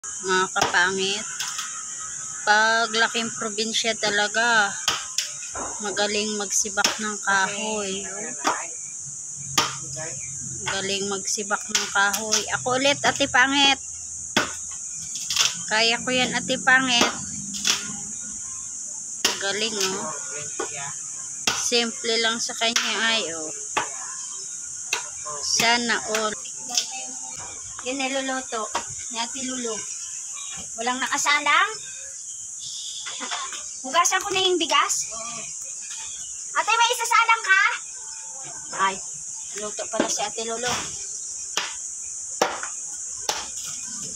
Mga kapangit. Pag laking probinsya talaga, magaling magsibak ng kahoy. Galing magsibak ng kahoy. Ako ulit, Ate Pangit. Kaya ko yan, Ate Pangit. Galing, oh. Simple lang sa kanya, ay, oh. Sana all. Yan niluluto ni Ate Lulu. Walang nakasalang. Hugasan ko na yung bigas. Ate, may isasalang ka? Ay, luto pala si Ate Lulu.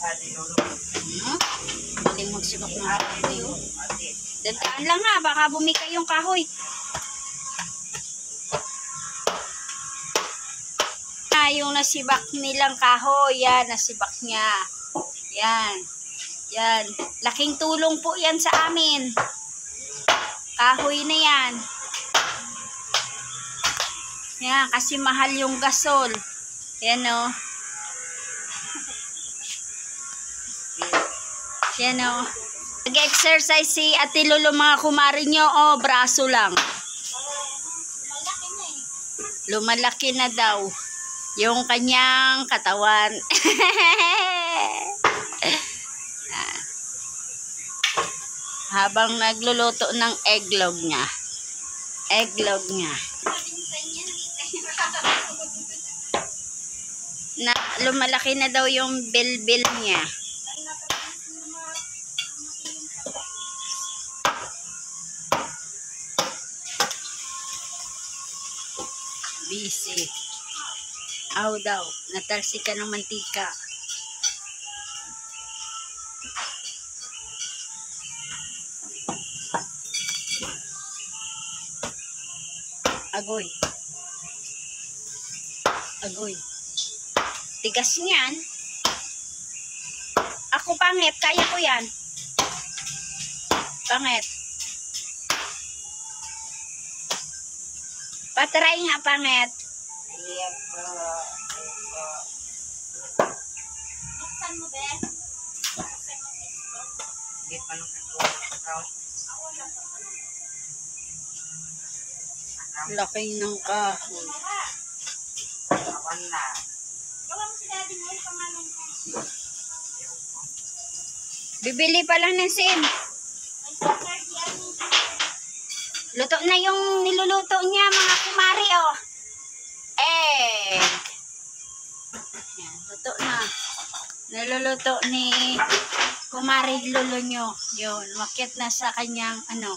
Ate Lulu. Maling magsibak ng kahoy, oh. Dadaan lang ha, baka bumika yung kahoy. Yung nasibak nilang kahoy, yan, nasibak niya. Yan. Yan. Laking tulong po yan sa amin. Kahoy na yan. Yan, kasi mahal yung gasol. Yan, o. Yan, o. Nag-exercise si Ate Lulu, mga kumari nyo, o, braso lang. Lumalaki na daw yung kanyang katawan. Habang nagluluto ng eggnog niya. Eggnog niya. Na lumalaki na daw yung bilbil niya. Busy. Aw daw, natalsika ng mantika. Agoy. Agoy. Tigas niyan. Ako Pangit, kaya ko yan. Pangit. Patry nga Pangit. Buksan mo, be. Buksan mo, isko. Hindi pa nung kagawa. Laki ng kahoy. Awan na. Gawa mo si daddy mo, pangalan ko. Bibili pa lang ng SIM. Luto na yung niluluto niya, mga kumari, oh. Yan, luto na. Niluluto ni kumari Lulu nyo. Yun, makit na sa kanyang, ano,